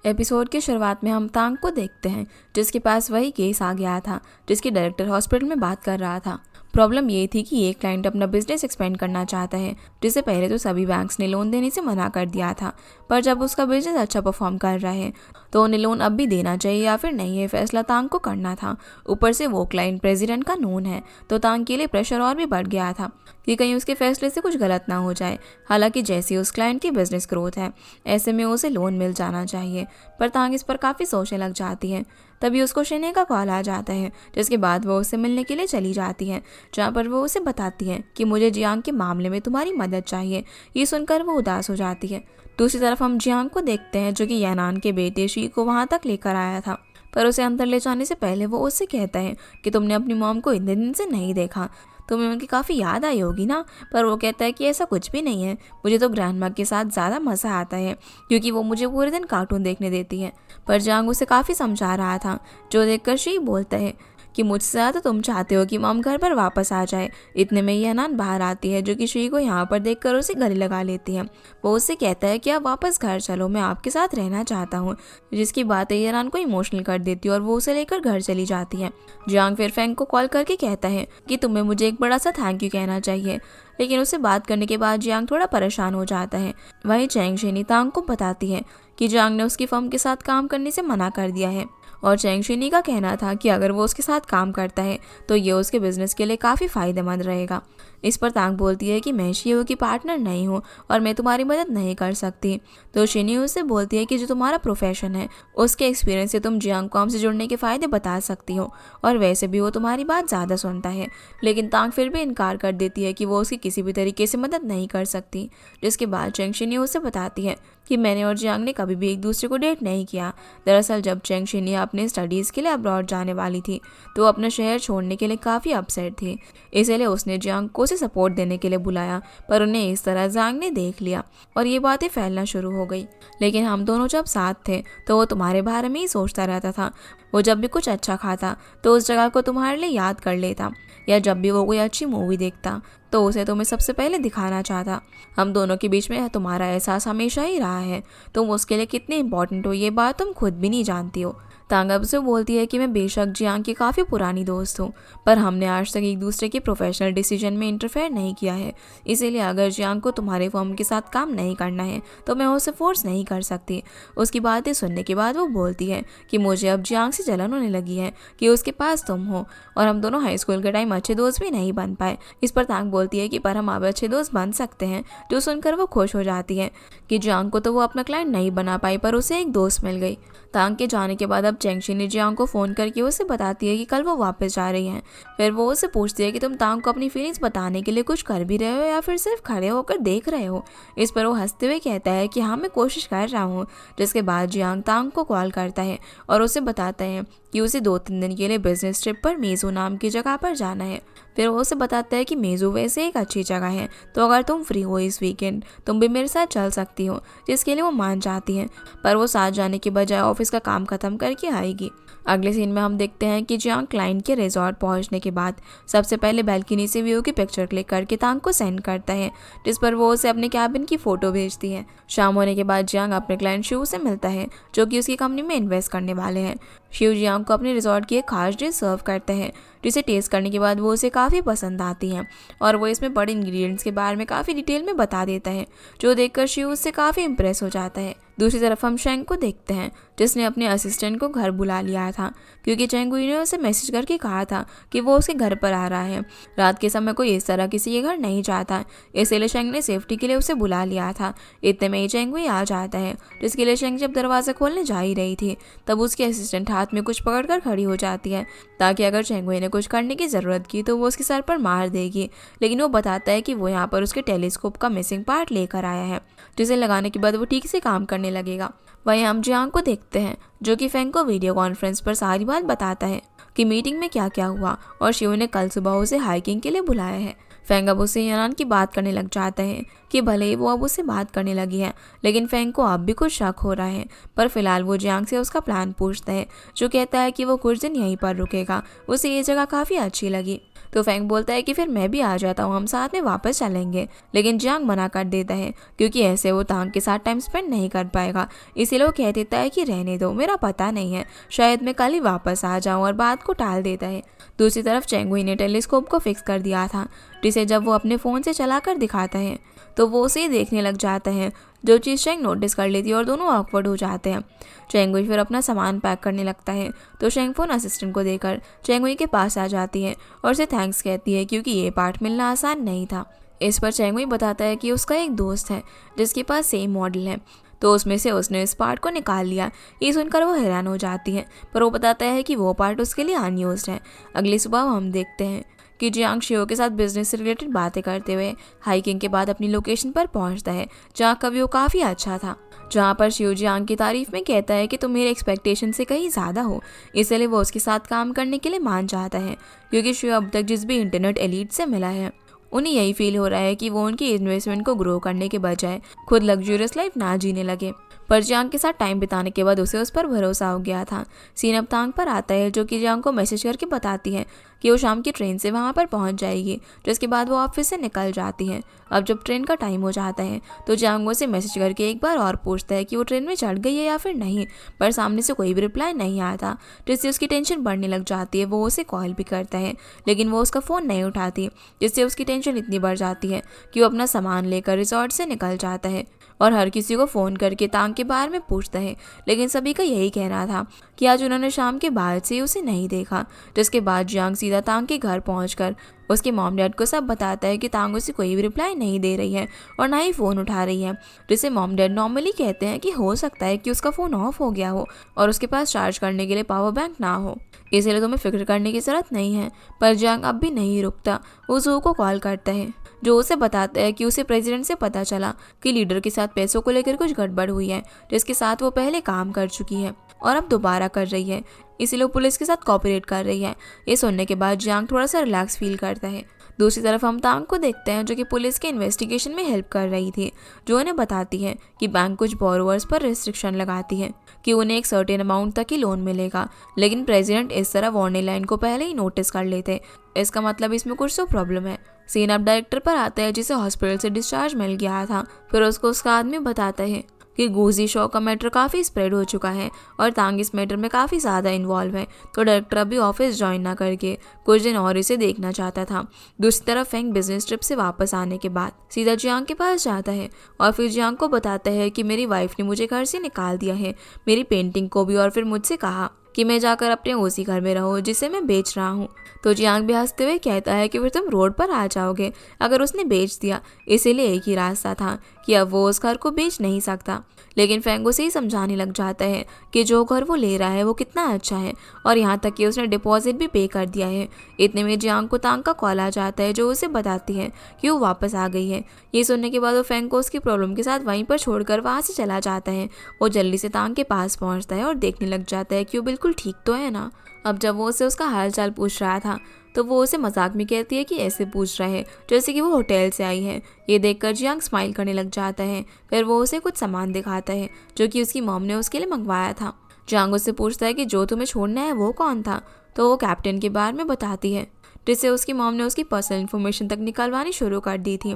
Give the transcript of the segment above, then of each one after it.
Episode की शुरुआत में हम तांग को देखते हैं जिसके पास वही केस आ गया था जिसकी डायरेक्टर हॉस्पिटल में बात कर रहा था। प्रॉब्लम ये थी कि एक क्लाइंट अपना बिजनेस एक्सपेंड करना चाहता है जिसे पहले तो सभी बैंक्स ने लोन देने से मना कर दिया था, पर जब उसका बिजनेस अच्छा परफॉर्म कर रहा है तो उन्हें लोन अब भी देना चाहिए या फिर नहीं, ये फैसला तांग को करना था। ऊपर से वो क्लाइंट प्रेसिडेंट का नोन है तो तांग के लिए प्रेशर और भी बढ़ गया था कि कहीं उसके फैसले से कुछ गलत ना हो जाए। हालांकि जैसी उस क्लाइंट की बिजनेस ग्रोथ है ऐसे में उसे लोन मिल जाना चाहिए, पर तांग इस पर काफ़ी सोचने लग जाती है। तभी उसको शिने का कॉल आ जाता है जिसके बाद वो उससे मिलने के लिए चली जाती है, जहाँ पर वो उसे बताती है कि मुझे जियांग के मामले में तुम्हारी मदद चाहिए। ये सुनकर वो उदास हो जाती है। दूसरी तरफ हम जियांग को देखते हैं जो कि यानान के बेटे शी को वहाँ तक लेकर आया था, पर उसे अंदर ले जाने से पहले वो उससे कहता है कि तुमने अपनी मॉम को इतने दिन से नहीं देखा, तुम्हें उनकी काफ़ी याद आई होगी ना। पर वो कहता है कि ऐसा कुछ भी नहीं है, मुझे तो ग्रैंडमा के साथ ज़्यादा मज़ा आता है क्योंकि वो मुझे पूरे दिन कार्टून देखने देती है। पर जांग उसे काफ़ी समझा रहा था, जो देखकर शी बोलता है कि मुझसे ज़्यादा तुम चाहते हो कि मॉम घर पर वापस आ जाए। इतने में यानान बाहर आती है जो कि शी को यहाँ पर देखकर उसे गले लगा लेती है। वो उससे कहता है कि आप वापस घर चलो, मैं आपके साथ रहना चाहता हूँ, जिसकी बातें यानान को इमोशनल कर देती है और वो उसे लेकर घर चली जाती है। जियांग फिर फैंग को कॉल करके कहता है कि तुम्हें मुझे एक बड़ा सा थैंक यू कहना चाहिए, लेकिन उससे बात करने के बाद जियांग थोड़ा परेशान हो जाता है। वहीं चैंग शिनी तांग को बताती है कि जियांग ने उसकी फर्म के साथ काम करने से मना कर दिया है और चैंग शिनी का कहना था कि अगर वो उसके साथ काम करता है तो ये उसके बिजनेस के लिए काफ़ी फायदेमंद रहेगा। इस पर तांग बोलती है कि मैं शियो की पार्टनर नहीं हूँ और मैं तुम्हारी मदद नहीं कर सकती। तो शिनी उससे बोलती है कि जो तुम्हारा प्रोफेशन है उसके एक्सपीरियंस से तुम जियांग को हमसे जुड़ने के फ़ायदे बता सकती हो, और वैसे भी वो तुम्हारी बात ज़्यादा सुनता है। लेकिन तांग फिर भी इनकार कर देती है कि वो उसकी किसी भी तरीके से मदद नहीं कर सकती, जिसके बाद चैंग शिनी उसे बताती है कि मैंने और जियांग ने कभी भी एक दूसरे को डेट नहीं किया। दरअसल जब चैंग शिनी अपने स्टडीज़ के लिए अब्रॉड जाने वाली थी तो वो अपना शहर छोड़ने के लिए काफ़ी अपसेट थी, इसलिए उसने जियांग को उसे सपोर्ट देने के लिए बुलाया, पर उन्हें इस तरह जियांग ने देख लिया और ये बातें फैलना शुरू हो गई। लेकिन हम दोनों जब साथ थे तो वो तुम्हारे बारे में ही सोचता रहता था। वो जब भी कुछ अच्छा खाता तो उस जगह को तुम्हारे लिए याद कर लेता, या जब भी वो कोई अच्छी मूवी देखता तो उसे तुम्हें सबसे पहले दिखाना चाहता। हम दोनों के बीच में तुम्हारा एहसास हमेशा ही रहा है, तुम उसके लिए कितने इंपॉर्टेंट हो ये बात तुम खुद भी नहीं जानती हो। तांग अब से बोलती है कि मैं बेशक जियांग की काफ़ी पुरानी दोस्त हूँ, पर हमने आज तक एक दूसरे के प्रोफेशनल डिसीजन में इंटरफेयर नहीं किया है, इसीलिए अगर जियांग को तुम्हारे फर्म के साथ काम नहीं करना है तो मैं उसे फोर्स नहीं कर सकती। उसकी बातें सुनने के बाद वो बोलती है कि मुझे अब जियांग से जलन होने लगी है कि उसके पास तुम हो, और हम दोनों हाई स्कूल के टाइम अच्छे दोस्त भी नहीं बन पाए। इस पर तांग बोलती है कि पर हम अब अच्छे दोस्त बन सकते हैं, जो सुनकर वो खुश हो जाती है कि जियांग को तो वो अपना क्लाइंट नहीं बना पाई पर उसे एक दोस्त मिल गई। तांग के जाने के बाद अब चैंग शिनी जियांग को फ़ोन करके उसे बताती है कि कल वो वापस जा रही हैं। फिर वो उससे पूछती है कि तुम तांग को अपनी फीलिंग्स बताने के लिए कुछ कर भी रहे हो या फिर सिर्फ खड़े होकर देख रहे हो। इस पर वो हंसते हुए कहता है कि हाँ मैं कोशिश कर रहा हूँ। जिसके बाद जियांग तांग को कॉल करता है और उसे बताता है कि उसे 2-3 दिन के लिए बिजनेस ट्रिप पर मेजू नाम की जगह पर जाना है। फिर वो उसे बताता है कि मेजू वैसे एक अच्छी जगह है, तो अगर तुम फ्री हो इस वीकेंड तुम भी मेरे साथ चल सकती हो, जिसके लिए वो मान जाती हैं, पर वो साथ जाने के बजाय ऑफिस का काम खत्म करके आएगी। अगले सीन में हम देखते हैं कि जियांग क्लाइंट के रिजॉर्ट पहुंचने के बाद सबसे पहले बैल्कनी से व्यू की पिक्चर क्लिक करके तांग को सेंड करता है, जिस पर वो उसे अपने कैबिन की फ़ोटो भेजती है। शाम होने के बाद जियांग अपने क्लाइंट शिव से मिलता है जो कि उसकी कंपनी में इन्वेस्ट करने वाले हैं। शिव जियांग को अपने रिजॉर्ट की एक खास डिश सर्व करता है, जिसे टेस्ट करने के बाद वो उसे काफ़ी पसंद आती है और वो इसमें पड़े इंग्रेडिएंट्स के बारे में काफ़ी डिटेल में बता देता है, जो देखकर शिव उससे काफ़ी इम्प्रेस हो जाता है। दूसरी तरफ हम शेंग को देखते हैं जिसने अपने असिस्टेंट को घर बुला लिया था क्योंकि चेंगुई ने उसे मैसेज करके कहा था कि वो उसके घर पर आ रहा है। रात के समय कोई इस तरह किसी के घर नहीं जाता, इसलिए शेंग ने सेफ्टी के लिए उसे बुला लिया था। इतने में ही चेंगुई आ जाता है, जिसके लिए शेंग जब दरवाज़ा खोलने जा ही रही थी तब उसकी असिस्टेंट हाथ में कुछ पकड़कर खड़ी हो जाती है ताकि अगर चेंगुई ने कुछ करने की ज़रूरत की तो वो उसके सर पर मार देगी। लेकिन वो बताता है कि वो यहाँ पर उसके टेलीस्कोप का मिसिंग पार्ट लेकर आया है, जिसे लगाने के बाद वो ठीक से काम करने लगेगा। वहीं हम जियांग को देखते हैं जो कि फैंग को वीडियो कॉन्फ्रेंस पर सारी बात बताता है कि मीटिंग में क्या क्या हुआ और शिव ने कल सुबह उसे हाइकिंग के लिए बुलाया है। फैंग अब उसे यानान की बात करने लग जाता है कि भले ही वो अब उससे बात करने लगी है, लेकिन फेंग को अब भी कुछ शक हो रहा है। पर फिलहाल वो जियांग से उसका प्लान पूछता है, जो कहता है कि वो कुछ दिन यहीं पर रुकेगा, उसे ये जगह काफ़ी अच्छी लगी। तो फेंग बोलता है कि फिर मैं भी आ जाता हूँ, हम साथ में वापस चलेंगे। लेकिन जियांग मना कर देता है, क्योंकि ऐसे वो तांग के साथ टाइम स्पेंड नहीं कर पाएगा। इसीलिए वो कह देता है कि रहने दो, मेरा पता नहीं है, शायद मैं कल ही वापस आ जाऊँ, और बात को टाल देता है। दूसरी तरफ चेंग हुई ने टेलीस्कोप को फिक्स कर दिया था, जिसे जब वो अपने फ़ोन से चलाकर दिखाता है तो वो उसे देखने लग जाता है, जो चीज़ चेंग नोटिस कर लेती है और दोनों ऑकवर्ड हो जाते हैं। चेंगुई फिर अपना सामान पैक करने लगता है, तो शेंग फोन असिस्टेंट को देकर चेंगुई के पास आ जाती है और उसे थैंक्स कहती है, क्योंकि ये पार्ट मिलना आसान नहीं था। इस पर चेंगुई बताता है कि उसका एक दोस्त है जिसके पास सेम मॉडल है, तो उसमें से उसने इस पार्ट को निकाल लिया। ये सुनकर वो हैरान हो जाती है, पर वो बताता है कि वो पार्ट उसके लिए अनयूज्ड है। अगली सुबह हम देखते हैं कि जियांग शियो के साथ बिजनेस से रिलेटेड बातें करते हुए हाइकिंग के बाद अपनी लोकेशन पर पहुंचता है, जहां का व्यू काफ़ी अच्छा था, जहां पर शियो जियांग की तारीफ में कहता है कि तुम मेरे एक्सपेक्टेशन से कहीं ज़्यादा हो। इसलिए वो उसके साथ काम करने के लिए मान जाता है, क्योंकि शियो अब तक जिस भी इंटरनेट एलीट से मिला है, उन्हें यही फील हो रहा है कि वो उनकी इन्वेस्टमेंट को ग्रो करने के बजाय खुद लग्जूरियस लाइफ ना जीने लगे। पर जियांग के साथ टाइम बिताने के बाद उसे उस पर भरोसा हो गया था। सीन अब तांग पर आता है, जो कि जियांग को मैसेज करके बताती है कि वो शाम की ट्रेन से वहाँ पर पहुँच जाएगी, जिसके बाद वो ऑफिस से निकल जाती है। अब जब ट्रेन का टाइम हो जाता है तो जियांग उसे मैसेज करके एक बार और पूछता है कि वो ट्रेन में चढ़ गई है या फिर नहीं, पर सामने से कोई भी रिप्लाई नहीं आता, जिससे उसकी टेंशन बढ़ने लग जाती है। वो उसे कॉल भी करता है, लेकिन वो उसका फ़ोन नहीं उठाती, जिससे उसकी टेंशन इतनी बढ़ जाती है कि वो अपना सामान लेकर रिजॉर्ट से निकल जाता है और हर किसी को फ़ोन करके तांग के बारे में पूछता है। लेकिन सभी का यही कहना था कि आज उन्होंने शाम के बाद से उसे नहीं देखा। जिसके बाद जियांग सीधा तांग के घर पहुंचकर उसके मॉम डैड को सब बताता है कि तांग उसे कोई भी रिप्लाई नहीं दे रही है और ना ही फ़ोन उठा रही है, जिसे मॉम डैड नॉर्मली कहते हैं कि हो सकता है कि उसका फ़ोन ऑफ हो गया हो और उसके पास चार्ज करने के लिए पावर बैंक ना हो, इसलिए तुम्हें फिक्र करने की ज़रूरत नहीं है। पर जियांग अब भी नहीं रुकता, वो जू को कॉल करता है, जो उसे बताता है कि उसे प्रेसिडेंट से पता चला कि लीडर के साथ पैसों को लेकर कुछ गड़बड़ हुई है, जिसके साथ वो पहले काम कर चुकी है और अब दोबारा कर रही है, इसीलिए वो पुलिस के साथ कोऑपरेट कर रही है। ये सुनने के बाद जियांग थोड़ा सा रिलैक्स फील करता है। दूसरी तरफ हम तांग को देखते हैं, जो कि पुलिस के इन्वेस्टिगेशन में हेल्प कर रही थी, जो उन्हें बताती है कि बैंक कुछ बोरोवर्स पर रिस्ट्रिक्शन लगाती है कि उन्हें एक सर्टेन अमाउंट तक ही लोन मिलेगा, लेकिन प्रेसिडेंट इस तरह वार्निंग लाइन को पहले ही नोटिस कर लेते। इसका मतलब इसमें कुछ तो प्रॉब्लम है। सीन अब डायरेक्टर पर आता है, जिसे हॉस्पिटल से डिस्चार्ज मिल गया था। फिर उसको उसका आदमी बताता है कि गुजी शो का मैटर काफ़ी स्प्रेड हो चुका है और तांग इस मैटर में काफ़ी ज़्यादा इन्वॉल्व है, तो डायरेक्टर अभी ऑफिस ज्वाइन ना करके कुछ दिन और इसे देखना चाहता था। दूसरी तरफ फेंग बिजनेस ट्रिप से वापस आने के बाद सीधा जियांग के पास जाता है और फिर जियांग को बताता है कि मेरी वाइफ ने मुझे घर से निकाल दिया है, मेरी पेंटिंग को भी, और फिर मुझसे कहा कि मैं जाकर अपने उसी घर में रहूं जिसे मैं बेच रहा हूं। तो जियांग भी हंसते हुए कहता है कि फिर तुम रोड पर आ जाओगे अगर उसने बेच दिया, इसीलिए एक ही रास्ता था कि अब वो उस घर को बेच नहीं सकता। लेकिन फेंग उसे ही समझाने लग जाता है कि जो घर वो ले रहा है वो कितना अच्छा है, और यहाँ तक कि उसने डिपॉजिट भी पे कर दिया है। इतने में जियांग को तांग का कॉल आ जाता है, जो उसे बताती है कि वो वापस आ गई है। ये सुनने के बाद वो फेंग को उसकी प्रॉब्लम के साथ वहीं पर छोड़कर वहाँ से चला जाता है। वो जल्दी से तांग के पास पहुँचता है और देखने लग जाता है कि वो बिल्कुल ठीक तो है ना। अब जब वो उसे उसका हाल चाल पूछ रहा था तो वो उसे मजाक में कहती है कि ऐसे पूछ रहा है जैसे कि वो होटल से आई है। ये देखकर जियांग स्माइल करने लग जाता है। फिर वो उसे कुछ सामान दिखाता है जो कि उसकी मॉम ने उसके लिए मंगवाया था। जियांग उससे पूछता है कि जो तुम्हें छोड़ना है वो कौन था, तो वो कैप्टन के बारे में बताती है, जिससे उसकी मॉम ने उसकी पर्सनल इन्फॉर्मेशन तक निकालवानी शुरू कर दी थी।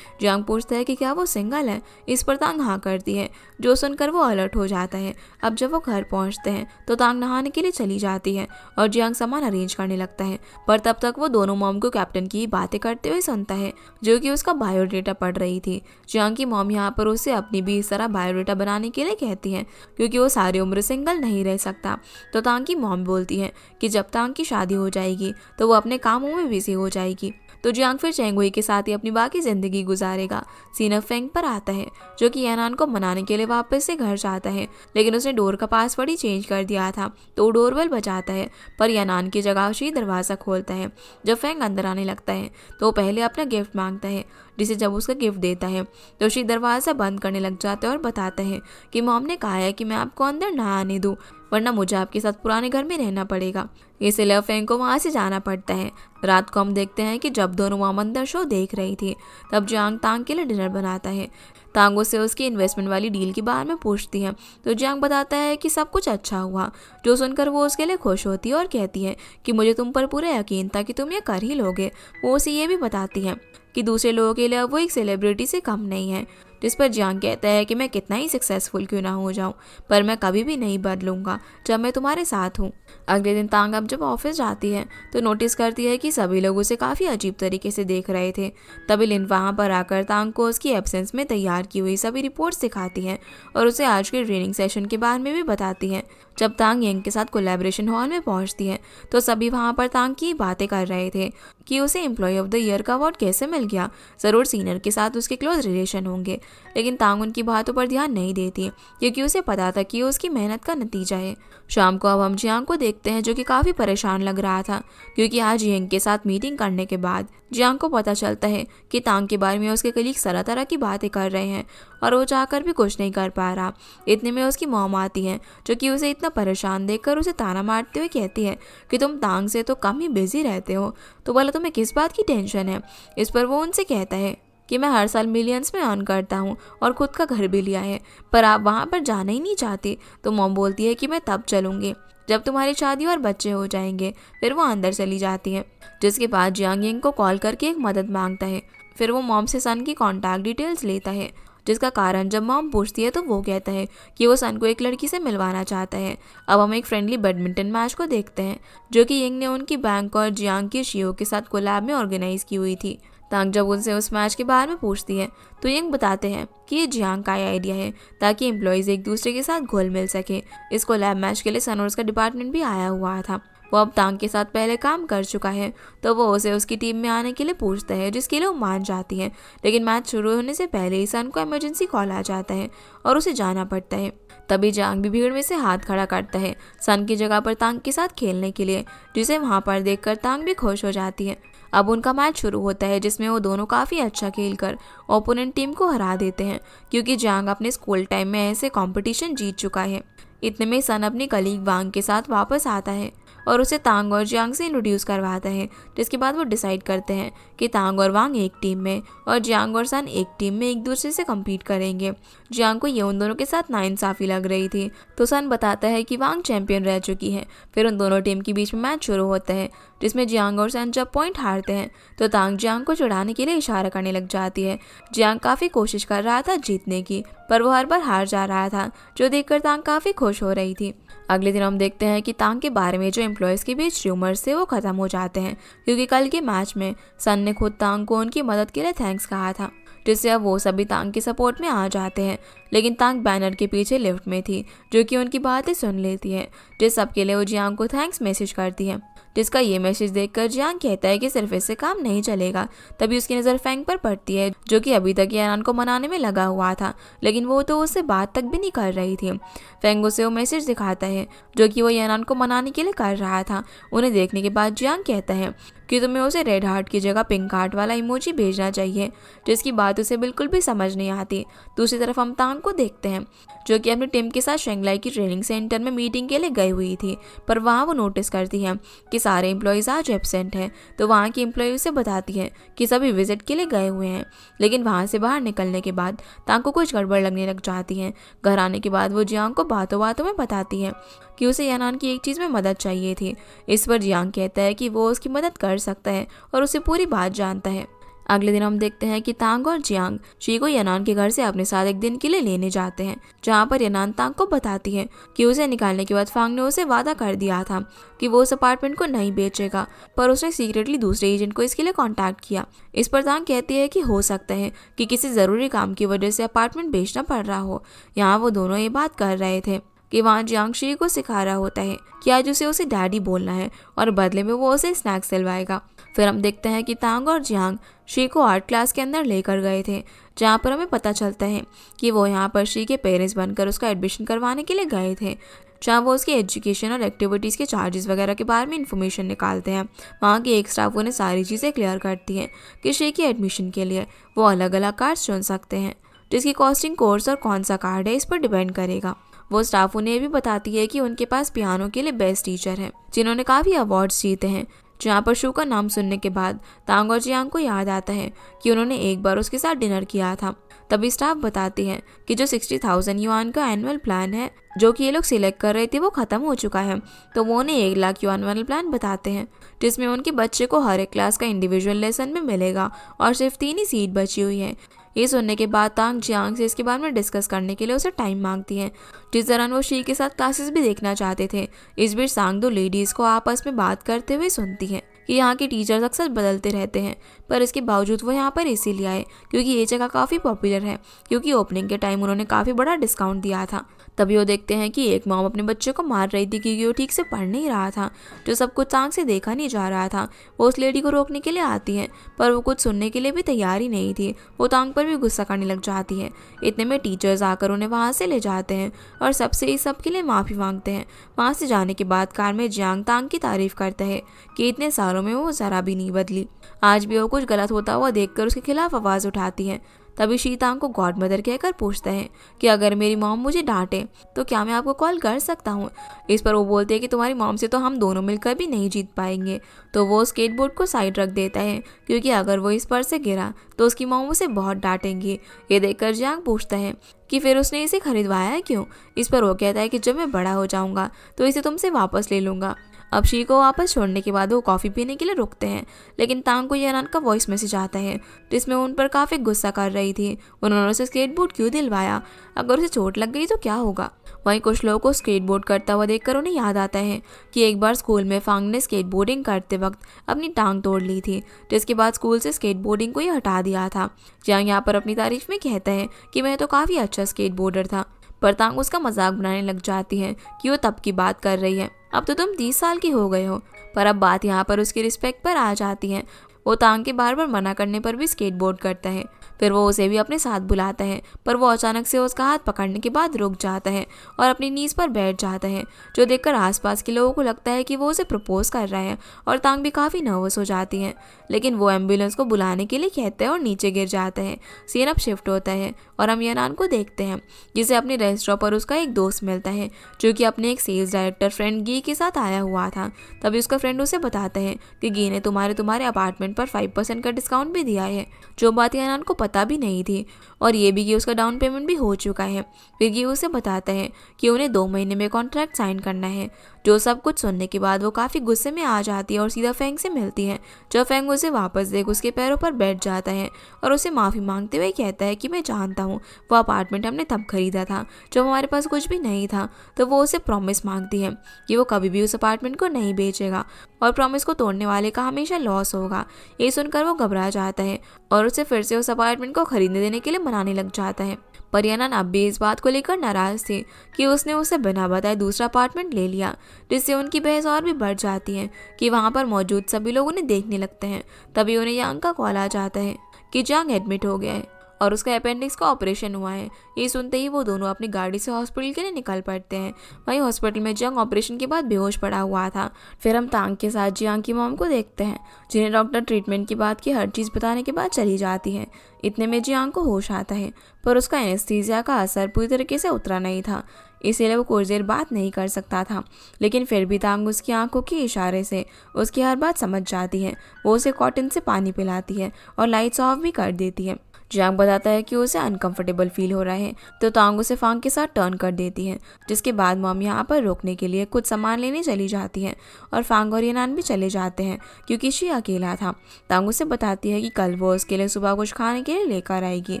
जियांग पूछता है कि क्या वो सिंगल है, इस पर तांग हाँ करती है, जो सुनकर वो अलर्ट हो जाता है। अब जब वो घर पहुंचते हैं तो तांग नहाने के लिए चली जाती है और जियांग सामान अरेंज करने लगता है, पर तब तक वो दोनों मॉम को कैप्टन की बातें करते हुए सुनता है, जो कि उसका बायोडेटा पढ़ रही थी। जियांग की मॉम यहाँ पर उसे अपनी भी इस तरह बायोडेटा बनाने के लिए कहती है, क्योंकि वो सारी उम्र सिंगल नहीं रह सकता। तो तांग की मॉम बोलती है कि जब तांग की शादी हो जाएगी तो वो अपने कामों में बिजी हो जाएगी, तो जियांग फिर चेंगुई के साथ ही अपनी बाकी जिंदगी गुजारेगा। सीन अब फेंग पर आता है, जो कि यानान को मनाने के लिए वापस से घर जाता है, लेकिन उसने डोर का पासवर्ड ही चेंज कर दिया था। तो वो डोरबेल बजाता है, पर यानान की जगह से ही दरवाज़ा खोलता है। जब फेंग अंदर आने लगता है तो वो पहले अपना गिफ्ट मांगता है, जिसे जब उसका गिफ्ट देता है तो शी दरवाज़ा बंद करने लग जाता है और बताता है कि मॉम ने कहा है कि मैं आपको अंदर ना आने दूँ, वरना मुझे आपके साथ पुराने घर में रहना पड़ेगा। इसलिए फैंग को वहाँ से जाना पड़ता है। रात को हम देखते हैं कि जब दोनों वहाँ मंदिर शो देख रही थी तब जियांग तांग के लिए डिनर बनाता है। तांग उससे उसकी इन्वेस्टमेंट वाली डील के बारे में पूछती है तो जियांग बताता है कि सब कुछ अच्छा हुआ, जो सुनकर वो उसके लिए खुश होती है और कहती है कि मुझे तुम पर पूरा यकीन था कि तुम ये कर ही लोगे। वो उसे ये भी बताती है कि दूसरे लोगों के लिए वो एक सेलिब्रिटी से कम नहीं है, जिस पर जियांग कहता है कि मैं कितना ही सक्सेसफुल क्यों ना हो जाऊं, पर मैं कभी भी नहीं बदलूंगा जब मैं तुम्हारे साथ हूँ। अगले दिन तांग अब जब ऑफिस जाती है तो नोटिस करती है कि सभी लोग उसे काफ़ी अजीब तरीके से देख रहे थे। तभी लिन वहाँ पर आकर तांग को उसकी एब्सेंस में तैयार की हुई सभी रिपोर्ट्स दिखाती है और उसे आज के ट्रेनिंग सेशन के बारे में भी बताती है। जब तांग यंग के साथ कोलैबोरेशन हॉल में पहुंचती है तो सभी वहाँ पर तांग की बातें कर रहे थे कि उसे एम्प्लॉय ऑफ द ईयर का अवार्ड कैसे मिल गया, ज़रूर सीनियर के साथ उसके क्लोज रिलेशन होंगे। लेकिन तांग उनकी बातों पर ध्यान नहीं देती क्योंकि उसे पता था कि उसकी मेहनत का नतीजा है। शाम को अब हम जियांग को देखते हैं जो कि काफ़ी परेशान लग रहा था क्योंकि आज यंग के साथ मीटिंग करने के बाद जियांग को पता चलता है कि तांग के बारे में उसके कलीग तरह तरह की बातें कर रहे हैं और वो चाहकर भी कुछ नहीं कर पा रहा। इतने में उसकी मॉम आती है जो कि उसे इतना परेशान देखकर उसे ताना मारते हुए कहती है कि तुम तांग से तो कम ही बिजी रहते हो, तो बोला तुम्हें किस बात की टेंशन है। इस पर वो उनसे कहता है कि मैं हर साल मिलियंस में अर्न करता हूँ और खुद का घर भी लिया है, पर आप वहाँ पर जाना ही नहीं चाहती। तो मॉम बोलती है कि मैं तब चलूँगी जब तुम्हारी शादी और बच्चे हो जाएंगे। फिर वो अंदर चली जाती है, जिसके बाद जियांग यंग को कॉल करके एक मदद मांगता है। फिर वो मॉम से सन की कॉन्टैक्ट डिटेल्स लेता है, जिसका कारण जब मॉम पूछती है तो वो कहता है कि वो सन को एक लड़की से मिलवाना चाहता है। अब हम एक फ्रेंडली बैडमिंटन मैच को देखते हैं जो कि यंग ने उनकी बैंक और जियांग की शियो के साथ कोलैब में ऑर्गेनाइज की हुई थी। तांग जब उनसे उस मैच के बारे में पूछती है तो यंग बताते हैं कि ये जियांग का आइडिया है ताकि एम्प्लॉयज़ एक दूसरे के साथ घुल मिल सके। इस कोलैब मैच के लिए सन और उसका डिपार्टमेंट भी आया हुआ था। वो अब तांग के साथ पहले काम कर चुका है तो वो उसे उसकी टीम में आने के लिए पूछता है, जिसके लिए वो मान जाती है। लेकिन मैच शुरू होने से पहले ही सन को इमरजेंसी कॉल आ जाता है और उसे जाना पड़ता है। तभी जियांग भी भीड़ में से हाथ खड़ा करता है सन की जगह पर तांग के साथ खेलने के लिए, जिसे वहाँ पर देखकर तांग भी खुश हो जाती है। अब उनका मैच शुरू होता है जिसमें वो दोनों काफ़ी अच्छा खेलकर ओपोनेंट टीम को हरा देते हैं क्योंकि जियांग अपने स्कूल टाइम में ऐसे कंपटीशन जीत चुका है। इतने में सन अपनी कलीग वांग के साथ वापस आता है और उसे तांग और जियांग से इंट्रोड्यूस करवाता है, जिसके बाद वो डिसाइड करते हैं कि तांग और वांग एक टीम में और जियांग और सन एक टीम में एक दूसरे से कम्पीट करेंगे। जियांग को ये उन दोनों के साथ नाइंसाफ़ी लग रही थी तो सन बताता है कि वांग चैंपियन रह चुकी है। फिर उन दोनों टीम के बीच में मैच शुरू होता है जिसमें जियांग और सन जब पॉइंट हारते हैं तो तांग जियांग को चिढ़ाने के लिए इशारा करने लग जाती है। जियांग काफ़ी कोशिश कर रहा था जीतने की, पर वो हर बार हार जा रहा था, जो देखकर तांग काफ़ी खुश हो रही थी। अगले दिन हम देखते हैं कि तांग के बारे में जो एम्प्लॉयज़ के बीच र्यूमर्स थे वो ख़त्म हो जाते हैं क्योंकि कल के मैच में सन ने खुद तांग को उनकी मदद के लिए थैंक्स कहा था, जिससे अब वो सभी तांग के सपोर्ट में आ जाते हैं। लेकिन तांग बैनर के पीछे लिफ्ट में थी जो कि उनकी बातें सुन लेती है, जिस सब के लिए वो जियांग को थैंक्स मैसेज करती है, जिसका ये मैसेज देखकर जियांग कहता है कि सिर्फ इससे काम नहीं चलेगा। तभी उसकी नज़र फैंग पर पड़ती है जो कि अभी तक यानान को मनाने में लगा हुआ था, लेकिन वो तो उससे बात तक भी नहीं कर रही थी। फैंग उसे वो मैसेज दिखाता है जो कि वो यानान को मनाने के लिए कर रहा था। उन्हें देखने के बाद जियांग कहता है कि तुम्हें उसे रेड हार्ट की जगह पिंक हार्ट वाला इमोजी भेजना चाहिए, जिसकी बात उसे बिल्कुल भी समझ नहीं आती। दूसरी तरफ हम तांग को देखते हैं जो कि अपनी टीम के साथ शंघाई की ट्रेनिंग सेंटर में मीटिंग के लिए गई हुई थी, पर वहाँ वो नोटिस करती है कि सारे एम्प्लॉयज़ आज एब्सेंट हैं। तो वहाँ की एम्प्लॉय उसे बताती है कि सभी विजिट के लिए गए हुए हैं। लेकिन वहाँ से बाहर निकलने के बाद तांग को कुछ गड़बड़ लगने लग जाती है। घर आने के बाद वो जियांग को बातों बातों में बताती है कि उसे यानान की एक चीज़ में मदद चाहिए थी। इस पर जियांग कहता है कि वो उसकी मदद कर सकता है और उसे पूरी बात जानता है। अगले दिन हम देखते हैं कि तांग और जियांग शी को यानान के घर से अपने साथ एक दिन के लिए लेने जाते हैं, जहाँ पर यानान तांग को बताती है कि उसे निकालने के बाद फांग ने उसे वादा कर दिया था कि वो उस अपार्टमेंट को नहीं बेचेगा, पर उसने सीक्रेटली दूसरे एजेंट को इसके लिए कांटेक्ट किया। इस पर तांग कहती है कि हो सकता है कि किसी ज़रूरी काम की वजह से अपार्टमेंट बेचना पड़ रहा हो। यहाँ वो दोनों ये बात कर रहे थे कि वहाँ जियांग शी को सिखा रहा होता है कि आज उसे डैडी बोलना है और बदले में वो उसे स्नैक्स दिलवाएगा। फिर हम देखते हैं कि तांग और जियांग शी को आर्ट क्लास के अंदर लेकर गए थे, जहाँ पर हमें पता चलता है कि वो यहाँ पर शी के पेरेंट्स बनकर उसका एडमिशन करवाने के लिए गए थे, जहाँ वो उसके एजुकेशन और एक्टिविटीज़ के चार्जेस वगैरह के बारे में इन्फॉर्मेशन निकालते हैं। वहाँ की एक स्टाफ उन्हें सारी चीज़ें क्लियर करती है कि शी के एडमिशन के लिए वो अलग अलग कार्ड्स चुन सकते हैं, जिसकी कॉस्टिंग कोर्स और कौन सा कार्ड है इस पर डिपेंड करेगा। वो स्टाफ उन्हें भी बताती है कि उनके पास पियानो के लिए बेस्ट टीचर है जिन्होंने काफ़ी अवार्ड्स जीते हैं। जहाँ पर शू का नाम सुनने के बाद तांग और जियांग को याद आता है कि उन्होंने एक बार उसके साथ डिनर किया था। तभी स्टाफ बताती है कि जो 60,000 युआन का एनुअल प्लान है जो कि ये लोग सिलेक्ट कर रहे थे वो ख़त्म हो चुका है। तो वो उन्हें 1 लाख युआन वाला प्लान बताते हैं, जिसमें उनके बच्चे को हर एक क्लास का इंडिविजुअल लेसन में मिलेगा और सिर्फ 3 ही सीट बची हुई है। ये सुनने के बाद तांग जियांग से इसके बारे में डिस्कस करने के लिए उसे टाइम मांगती है, जिस दौरान वो शी के साथ क्लासेस भी देखना चाहते थे। इस बीच सांग 2 लेडीज़ को आपस में बात करते हुए सुनती है कि यहाँ के टीचर्स अक्सर बदलते रहते हैं, पर इसके बावजूद वो यहाँ पर इसीलिए आए क्योंकि ये जगह काफ़ी पॉपुलर है, क्योंकि ओपनिंग के टाइम उन्होंने काफ़ी बड़ा डिस्काउंट दिया था। तभी वो देखते हैं कि एक मॉम अपने बच्चे को मार रही थी क्योंकि वो ठीक से पढ़ नहीं रहा था, जो सब कुछ तांग से देखा नहीं जा रहा था। वो उस लेडी को रोकने के लिए आती है, पर वो कुछ सुनने के लिए भी तैयार ही नहीं थी। वो तांग पर भी गुस्सा करने लग जाती है। इतने में टीचर्स आकर उन्हें वहाँ से ले जाते हैं और सबसे इस सब के लिए माफ़ी मांगते हैं। वहाँ से जाने के बाद कार में जियांग तांग की तारीफ करता है कि इतने सालों में वो ज़रा भी नहीं बदली। आज भी वो कुछ गलत होता हुआ देखकर उसके खिलाफ आवाज़ उठाती है। तभी शी तांग को गॉड मदर कहकर पूछता है कि अगर मेरी मॉम मुझे डांटे तो क्या मैं आपको कॉल कर सकता हूँ। इस पर वो बोलते हैं कि तुम्हारी मॉम से तो हम दोनों मिलकर भी नहीं जीत पाएंगे। तो वो स्केटबोर्ड को साइड रख देता है क्योंकि अगर वो इस पर से गिरा तो उसकी मॉम उसे बहुत डांटेंगी। ये देखकर जियांग पूछता है कि फिर उसने इसे खरीदवाया है क्यों। इस पर वो कहता है कि जब मैं बड़ा हो जाऊँगा तो इसे तुमसे वापस ले लूँगा। अब शी को वापस छोड़ने के बाद वो कॉफ़ी पीने के लिए रुकते हैं, लेकिन तांग को यानान का वॉइस मैसेज आता है जिसमें उन पर काफ़ी गुस्सा कर रही थी। उन्होंने उसे स्केटबोर्ड क्यों दिलवाया, अगर उसे चोट लग गई तो क्या होगा। वहीं कुछ लोगों को स्केटबोर्ड करता हुआ देखकर उन्हें याद आता है कि एक बार स्कूल में फांग ने स्केटबोर्डिंग करते वक्त अपनी टांग तोड़ ली थी, जिसके बाद स्कूल से स्केटबोर्डिंग को ही हटा दिया था। जहाँ यहाँ पर अपनी तारीफ में कहता है कि मैं तो काफ़ी अच्छा स्केटबोर्डर था, पर तांग उसका मजाक बनाने लग जाती है कि वो तब की बात कर रही है, अब तो तुम 30 साल की हो गए हो। पर अब बात यहाँ पर उसकी रिस्पेक्ट पर आ जाती है। वो तांग के बार बार मना करने पर भी स्केटबोर्ड करता है। फिर वो उसे भी अपने साथ बुलाता है, पर वो अचानक से उसका हाथ पकड़ने के बाद रुक जाता है और अपनी नीज पर बैठ जाता है, जो देखकर आसपास के लोगों को लगता है कि वो उसे प्रपोज कर रहा है और तांग भी काफ़ी नर्वस हो जाती है। लेकिन वो एम्बुलेंस को बुलाने के लिए कहता है और नीचे गिर जाता है। सीन अब शिफ्ट होता है और हम यानान को देखते हैं, जिसे अपने रेस्टोरेंट पर उसका एक दोस्त मिलता है जो कि अपने एक सेल्स डायरेक्टर फ्रेंड गी के साथ आया हुआ था। तभी उसका फ्रेंड उसे बताता है कि गी ने तुम्हारे अपार्टमेंट पर 5% का डिस्काउंट भी दिया है, जो बात यानान को पता भी नहीं थी, और ये भी कि उसका डाउन पेमेंट भी हो चुका है। फिर गी उसे बताता है कि उन्हें 2 महीने में कॉन्ट्रैक्ट साइन करना है। जो सब कुछ सुनने के बाद वो काफ़ी गुस्से में आ जाती है और सीधा फेंग से मिलती है। जब फेंग उसे वापस देख उसके पैरों पर बैठ जाता है और उसे माफ़ी मांगते हुए कहता है कि मैं जानता हूँ वो अपार्टमेंट हमने तब खरीदा था जब हमारे पास कुछ भी नहीं था। तो वो उसे प्रॉमिस मांगती है कि वो कभी भी उस अपार्टमेंट को नहीं बेचेगा और प्रॉमिस को तोड़ने वाले का हमेशा लॉस होगा। ये सुनकर वो घबरा जाता है और उसे फिर से उस अपार्टमेंट को खरीदने देने के लिए मनाने लग जाता है। पर यानान अब भी इस बात को लेकर नाराज थी कि उसने उसे बिना बताए दूसरा अपार्टमेंट ले लिया, जिससे उनकी बहस और भी बढ़ जाती है कि वहाँ पर मौजूद सभी लोग उन्हें देखने लगते हैं। तभी उन्हें यांग का कॉल आ जाता है कि जंग एडमिट हो गया है और उसका अपेंडिक्स का ऑपरेशन हुआ है। ये सुनते ही वो दोनों अपनी गाड़ी से हॉस्पिटल के लिए निकल पड़ते हैं। वहीं हॉस्पिटल में जंग ऑपरेशन के बाद बेहोश पड़ा हुआ था। फिर हम तांग के साथ जियांग की मॉम को देखते हैं, जिन्हें डॉक्टर ट्रीटमेंट की बात की हर चीज़ बताने के बाद चली जाती है। इतने में जियांग को होश आता है, पर उसका एनेस्थीसिया का असर पूरी तरीके से उतरा नहीं था, इसीलिए वो कुछ देर बात नहीं कर सकता था। लेकिन फिर भी तांग उसकी आंखों के इशारे से उसकी हर बात समझ जाती है। वो उसे कॉटन से पानी पिलाती है और लाइट्स ऑफ भी कर देती है। जियांग बताता है कि उसे अनकंफर्टेबल फील हो रहा है, तो तांग उसे फांग के साथ टर्न कर देती है, जिसके बाद मॉम यहाँ पर रोकने के लिए कुछ सामान लेने चली जाती है और फांग और यानान भी चले जाते हैं क्योंकि शी अकेला था। तांग उसे बताती है कि कल वो उसके लिए सुबह कुछ खाने के लिए लेकर आएगी।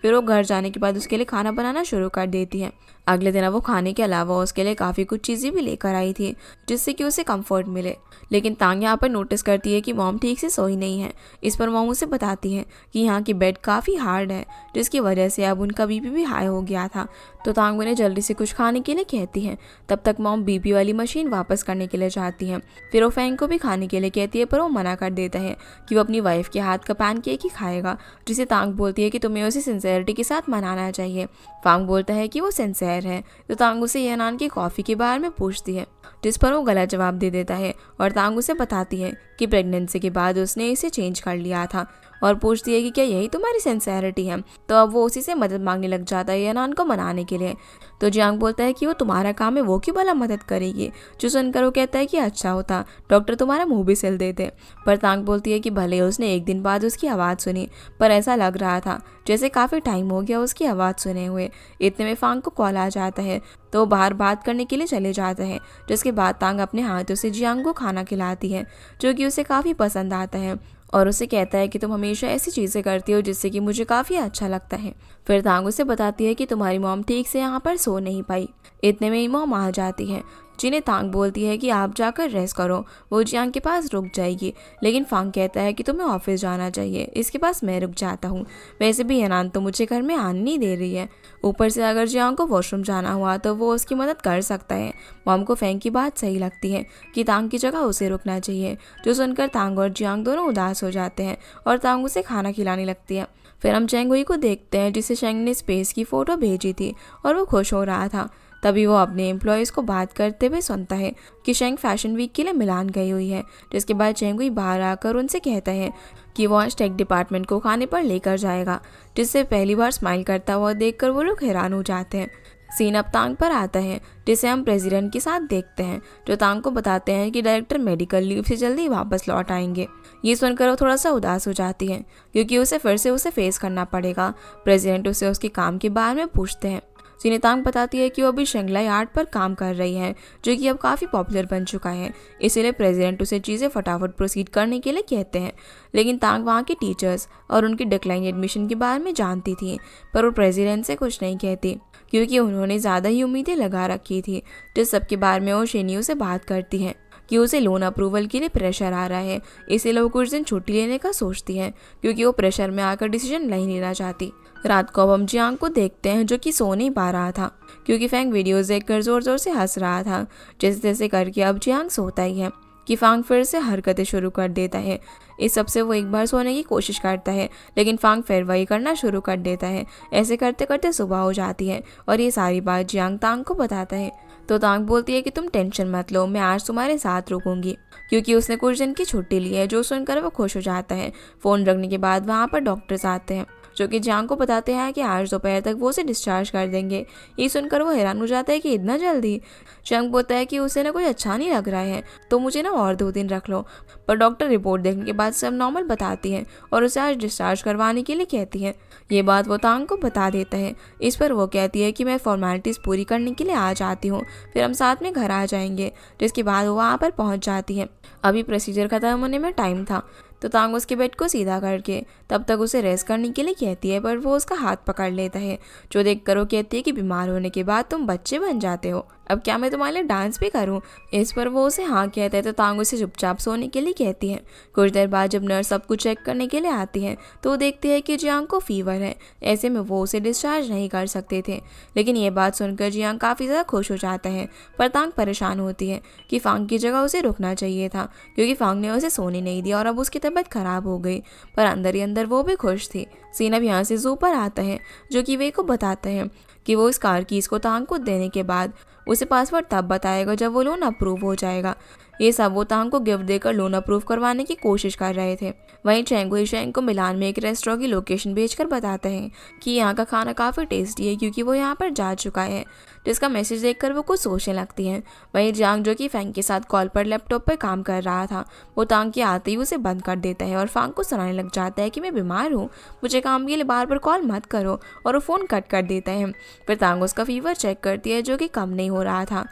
फिर वो घर जाने के बाद उसके लिए खाना बनाना शुरू कर देती है। अगले दिन अब वो खाने के अलावा उसके लिए काफ़ी कुछ चीज़ें भी लेकर आई थी जिससे कि उसे कंफर्ट मिले। लेकिन तांग यहाँ पर नोटिस करती है कि मॉम ठीक से सोई नहीं है। इस पर मॉम उसे बताती है कि यहाँ की बेड काफ़ी हार्ड है, जिसकी वजह से अब उनका बीपी भी हाई हो गया था। तो तांग उन्हें जल्दी से कुछ खाने के लिए कहती है। तब तक मॉम बीपी वाली मशीन वापस करने के लिए जाती है। फिर वो फैंग को भी खाने के लिए कहती है, पर वो मना कर देता है कि वो अपनी वाइफ के हाथ का पैनकेक ही खाएगा, जिसे तांग बोलती है कि तुम्हें उसे सिंसेरिटी के साथ मनाना चाहिए। फांग बोलता है कि वो सिंसेयर है। तो तांग उसे यनान की कॉफ़ी के बारे में पूछती है, जिस पर वो गलत जवाब दे देता है और तांग उसे बताती है कि प्रेगनेंसी के बाद उसने इसे चेंज कर लिया था और पूछती है कि क्या यही तुम्हारी सिंसेरिटी है। तो अब वो उसी से मदद मांगने लग जाता है यनान को मनाने के लिए। तो जियांग बोलता है कि वो तुम्हारा काम है, वो क्यों भला मदद करेगी। जो सुनकर वो कहता है कि अच्छा होता डॉक्टर तुम्हारा मुंह भी सिल देते। पर तांग बोलती है कि भले उसने एक दिन बाद उसकी आवाज़ सुनी, पर ऐसा लग रहा था जैसे काफ़ी टाइम हो गया उसकी आवाज़ सुने हुए। इतने में फांग को कॉल आ जाता है तो वो बाहर बात करने के लिए चले जाता है। जिसके बाद तांग अपने हाथों से जियांग को खाना खिलाती है, जो कि उसे काफ़ी पसंद आता है और उसे कहता है कि तुम हमेशा ऐसी चीज़ें करती हो जिससे कि मुझे काफ़ी अच्छा लगता है। फिर तांग उसे बताती है कि तुम्हारी मॉम ठीक से यहाँ पर सो नहीं पाई। इतने में ही मॉम आ जाती है, जिन्हें तांग बोलती है कि आप जाकर रेस्ट करो, वो जियांग के पास रुक जाएगी। लेकिन फांग कहता है कि तुम्हें ऑफिस जाना चाहिए, इसके पास मैं रुक जाता हूँ। वैसे भी यनान तो मुझे घर में आने नहीं दे रही है। ऊपर से अगर जियांग को वॉशरूम जाना हुआ तो वो उसकी मदद कर सकता है। मॉम को फैंग की बात सही लगती है कि तांग की जगह उसे रुकना चाहिए। जो सुनकर तांग और जियांग दोनों उदास हो जाते हैं और तांग उसे खाना खिलाने लगती है। फिर हम चेंग हुई को देखते हैं, जिसे शेंग ने स्पेस की फ़ोटो भेजी थी और वो खुश हो रहा था। तभी वो अपने एम्प्लॉयज़ को बात करते हुए सुनता है कि शेंग फैशन वीक के लिए मिलान गई हुई है। जिसके बाद चेंग हुई बाहर आकर उनसे कहता है कि वो आज टेक डिपार्टमेंट को खाने पर लेकर जाएगा, जिससे पहली बार स्माइल करता हुआ देखकर वो लोग हैरान हो जाते हैं। सीन अब तांग पर आता है, जिसे हम प्रेसिडेंट के साथ देखते हैं, जो तांग को बताते हैं कि डायरेक्टर मेडिकल लीव से जल्दी वापस लौट आएंगे। ये सुनकर वो थोड़ा सा उदास हो जाती है, क्योंकि उसे फिर से उसे फेस करना पड़ेगा। प्रेसिडेंट उसे उसके काम के बारे में पूछते हैं। सीने तांग बताती है कि वो अभी शंगलाई आर्ट पर काम कर रही है, जो कि अब काफ़ी पॉपुलर बन चुका है। इसीलिए प्रेसिडेंट उसे चीज़ें फटाफट प्रोसीड करने के लिए कहते हैं। लेकिन तांग वहाँ के टीचर्स और उनकी डिक्लाइन एडमिशन के बारे में जानती थी, पर वो प्रेसिडेंट से कुछ नहीं कहती, क्योंकि उन्होंने ज़्यादा ही उम्मीदें लगा रखी थी। जिस सब के बारे में वो शेनियो से बात करती है कि उसे लोन अप्रूवल के लिए प्रेशर आ रहा है, इसीलिए वो कुछ दिन छुट्टी लेने का सोचती है, क्योंकि वो प्रेशर में आकर डिसीजन नहीं लेना चाहती। रात को अब हम जियांग को देखते हैं, जो कि सो नहीं पा रहा था, क्योंकि फैंग वीडियोस देखकर जोर जोर से हंस रहा था। जैसे तैसे करके अब जियांग सोता ही है कि फांग फिर से हरकतें शुरू कर देता है। इस सबसे वो एक बार सोने की कोशिश करता है, लेकिन फांग फिर वही करना शुरू कर देता है। ऐसे करते करते सुबह हो जाती है और ये सारी बात जियांग तांग को बताता है। तो तांग बोलती है कि तुम टेंशन मत लो, मैं आज तुम्हारे साथ रुकूंगी, क्योंकि उसने कुछ दिन की छुट्टी ली है। जो सुनकर वो खुश हो जाता है। फ़ोन रखने के बाद वहाँ पर डॉक्टर्स आते हैं, जो कि जियांग को बताते हैं कि आज दोपहर तक वो उसे डिस्चार्ज कर देंगे। ये सुनकर वो हैरान हो जाता है कि इतना जल्दी। जियांग बोलता है कि उसे ना कुछ अच्छा नहीं लग रहा है, तो मुझे ना और 2 दिन रख लो। पर डॉक्टर रिपोर्ट देखने के बाद सब नॉर्मल बताती है और उसे आज डिस्चार्ज करवाने के लिए कहती है। ये बात वो तांग को बता देता है। इस पर वो कहती है कि मैं फॉर्मेलिटीज़ पूरी करने के लिए आ जाती हूँ, फिर हम साथ में घर आ जाएंगे। जिसके बाद वो वहाँ पर पहुँच जाती है। अभी प्रोसीजर खत्म होने में टाइम था, तो तांग उसके बेड को सीधा करके तब तक उसे रेस्ट करने के लिए कहती है, पर वो उसका हाथ पकड़ लेता है। जो देखकर वो कहती है कि बीमार होने के बाद तुम बच्चे बन जाते हो, अब क्या मैं तुम्हारे लिए डांस भी करूं? इस पर वो उसे हाँ कहता है, तो तांग उसे चुपचाप सोने के लिए कहती है। कुछ देर बाद जब नर्स सब कुछ चेक करने के लिए आती है, तो वो देखती है कि जियांग को फीवर है। ऐसे में वो उसे डिस्चार्ज नहीं कर सकते थे। लेकिन ये बात सुनकर जियांग काफ़ी ज़्यादा खुश हो जाता है, पर तांग परेशान होती है कि फांग की जगह उसे रुकना चाहिए था, क्योंकि फांग ने उसे सोने नहीं दिया और अब उसकी तबीयत खराब हो गई। पर अंदर ही अंदर वो भी खुश थी। सीन अब यहाँ से जू पर आता है, जो कि वे को बताता है कि वो इस कार कीज़ को तांग को देने के बाद उसे पासवर्ड तब बताएगा जब वो लोन अप्रूव हो जाएगा। ये सब वो तांग को गिफ्ट देकर लोन अप्रूव करवाने की कोशिश कर रहे थे। वहीं शेंग को मिलान में एक रेस्टोरेंट की लोकेशन भेजकर बताते हैं कि यहाँ का खाना काफ़ी टेस्टी है, क्योंकि वो यहाँ पर जा चुका है। जिसका मैसेज देखकर वो कुछ सोचने लगती हैं। वहीं जियांग, जो कि फैंग के साथ कॉल पर लैपटॉप पर काम कर रहा था, वो तांग के आते ही उसे बंद कर देता है और फांग को सुनाने लग जाता है कि मैं बीमार हूँ, मुझे काम के लिए बार बार कॉल मत करो, और वो फ़ोन कट कर देता है। फिर तांग उसका फीवर चेक करती है, जो कि कम नहीं हो रहा था।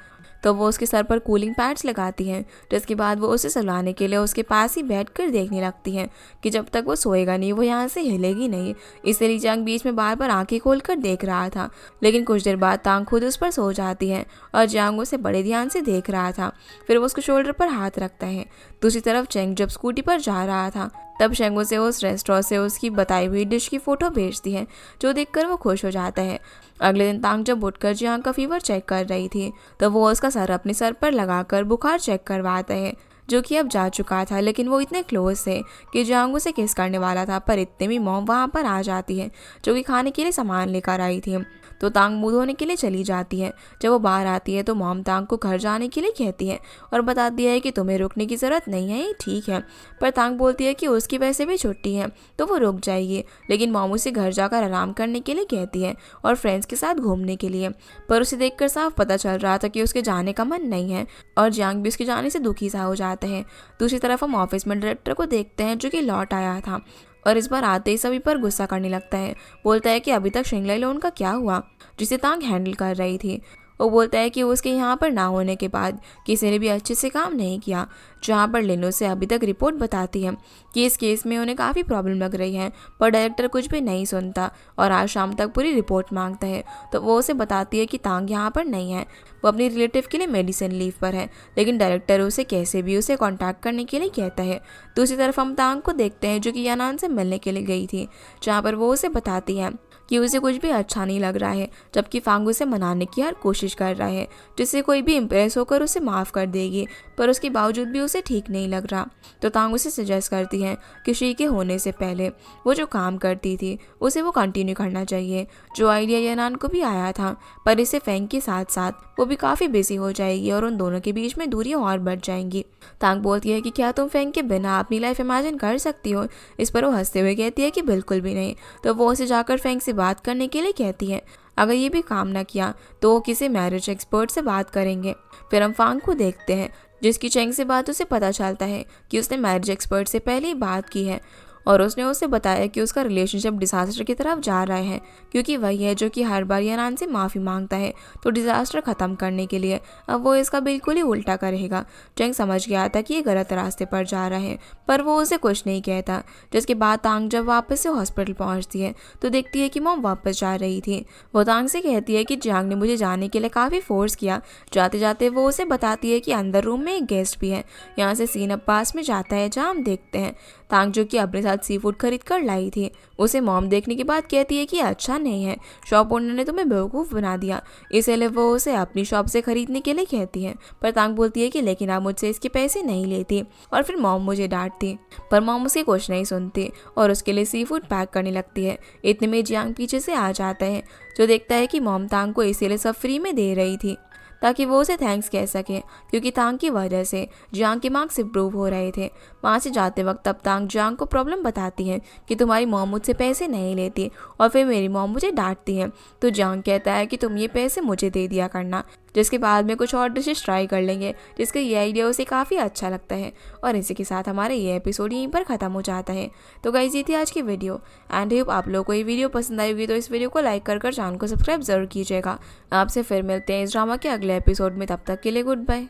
तो वो उसके सर पर कूलिंग पैड्स लगाती हैं, जिसके बाद वो उसे सुलाने के लिए उसके पास ही बैठकर देखने लगती हैं कि जब तक वो सोएगा नहीं वो यहाँ से हिलेगी नहीं। इसलिए जियांग बीच में बार बार आंखें खोलकर देख रहा था, लेकिन कुछ देर बाद तांग खुद उस पर सो जाती है और जियांग उसे बड़े ध्यान से देख रहा था। फिर वो उसके शोल्डर पर हाथ रखता है। दूसरी तरफ चेंग जब स्कूटी पर जा रहा था तब शेंग उसे उस रेस्टोरेंट से उसकी बताई हुई डिश की फोटो भेजती है, जो देखकर वो खुश हो जाता है। अगले दिन तांग जब उठकर जियांग का फीवर चेक कर रही थी तो वो उसका सर अपने सर पर लगाकर बुखार चेक करवाता है, जो कि अब जा चुका था। लेकिन वो इतने क्लोज थे कि जियांग उसे किस करने वाला था, पर इतने में मॉम वहाँ पर आ जाती है, जो कि खाने के लिए सामान लेकर आई थी। तो तांग मुंह धोने के लिए चली जाती है। जब वो बाहर आती है तो मॉम तांग को घर जाने के लिए कहती है और बताती है कि तुम्हें रुकने की ज़रूरत नहीं है, ये ठीक है। पर तांग बोलती है कि उसकी वैसे भी छुट्टी है तो वो रुक जाएगी, लेकिन मॉम उसे घर जाकर आराम करने के लिए कहती है और फ्रेंड्स के साथ घूमने के लिए। पर उसे देखकर साफ पता चल रहा था कि उसके जाने का मन नहीं है और जियांग भी उसके जाने से दुखी सा हो जाता है। दूसरी तरफ हम ऑफिस में डायरेक्टर को देखते हैं, जो कि लौट आया था और इस बार आते ही सभी पर गुस्सा करने लगता है। बोलता है कि अभी तक श्रृंगलाई लोन का क्या हुआ, जिसे तांग हैंडल कर रही थी। वो बोलता है कि उसके यहाँ पर ना होने के बाद किसी ने भी अच्छे से काम नहीं किया, जहाँ पर लिनो से अभी तक रिपोर्ट बताती है कि इस केस में उन्हें काफ़ी प्रॉब्लम लग रही है, पर डायरेक्टर कुछ भी नहीं सुनता और आज शाम तक पूरी रिपोर्ट मांगता है। तो वो उसे बताती है कि तांग यहाँ पर नहीं है, वो अपनी रिलेटिव के लिए मेडिसिन लीव पर है, लेकिन डायरेक्टर उसे कैसे भी उसे कॉन्टैक्ट करने के लिए कहता है। दूसरी तरफ हम तांग को देखते हैं, जो कि यानान से मिलने के लिए गई थी, जहाँ पर वो उसे बताती है कि उसे कुछ भी अच्छा नहीं लग रहा है, जबकि फांग उसे मनाने की हर कोशिश कर रहा है, जिससे कोई भी इम्प्रेस होकर उसे माफ़ कर देगी, पर उसके बावजूद भी उसे ठीक नहीं लग रहा। तो तांग उसे सजेस्ट करती है कि शी के होने से पहले वो जो काम करती थी उसे वो कंटिन्यू करना चाहिए, जो आइडिया यानान को भी आया था। पर इसे फैंग के साथ साथ वो भी काफ़ी बिजी हो जाएगी और उन दोनों के बीच में दूरियां और बढ़ जाएंगी। तांग बोलती है कि क्या तुम फैंग के बिना अपनी लाइफ इमेजिन कर सकती हो। इस पर वो हंसते हुए कहती है कि बिल्कुल भी नहीं। तो वो उसे जाकर फैंग से बात करने के लिए कहती है। अगर ये भी काम ना किया तो वो किसी मैरिज एक्सपर्ट से बात करेंगे। फिर हम फांग को देखते हैं, जिसकी चेंग से बात उसे पता चलता है कि उसने मैरिज एक्सपर्ट से पहले ही बात की है और उसने उसे बताया कि उसका रिलेशनशिप डिजास्टर की तरफ जा रहा है, क्योंकि वही है जो कि हर बार यानान से माफ़ी मांगता है। तो डिजास्टर ख़त्म करने के लिए अब वो इसका बिल्कुल ही उल्टा करेगा। चेंग समझ गया था कि ये गलत रास्ते पर जा रहा है, पर वो उसे कुछ नहीं कहता। जिसके बाद तांग जब वापस से हॉस्पिटल पहुंचती है तो देखती है कि मॉम वापस जा रही थी। वो तांग से कहती है कि जियांग ने मुझे जाने के लिए काफ़ी फोर्स किया। जाते जाते वो उसे बताती है कि अंदर रूम में एक गेस्ट भी है। यहाँ से सीन अब पास में जाता है, जहाँ हम देखते हैं तांग, जो कि अपने साथ सी फूड खरीद कर लाई थी, उसे मॉम देखने के बाद कहती है कि अच्छा नहीं है, शॉप ओनर ने तुम्हें बेवकूफ़ बना दिया, इसलिए वो उसे अपनी शॉप से खरीदने के लिए कहती है। पर तांग बोलती है कि लेकिन आप मुझसे इसके पैसे नहीं लेती, और फिर मॉम मुझे डांटती। पर मॉम उसकी कुछ नहीं सुनती और उसके लिए सी फूड पैक करने लगती है। इतने में जियांग पीछे से आ जाता है, जो देखता है कि मॉम तांग को इसीलिए सब फ्री में दे रही थी ताकि वो उसे थैंक्स कह सके, क्योंकि तांग की वजह से जियांग के मार्क्स इम्प्रूव हो रहे थे। वहाँ से जाते वक्त तब तांग जियांग को प्रॉब्लम बताती है कि तुम्हारी मॉम मुझसे पैसे नहीं लेती और फिर मेरी मॉम मुझे डांटती है। तो जियांग कहता है कि तुम ये पैसे मुझे दे दिया करना, जिसके बाद में कुछ और डिशेस ट्राई कर लेंगे, जिसका ये आइडिया उसे काफ़ी अच्छा लगता है। और इसी के साथ हमारा ये एपिसोड यहीं पर ख़त्म हो जाता है। तो गाइस, ये थी आज की वीडियो एंड होप आप लोगों को ये वीडियो पसंद आई होगी, तो इस वीडियो को लाइक कर चैनल को सब्सक्राइब जरूर कीजिएगा। आपसे फिर मिलते हैं इस ड्रामा के अगले एपिसोड में, तब तक के लिए गुड बाय।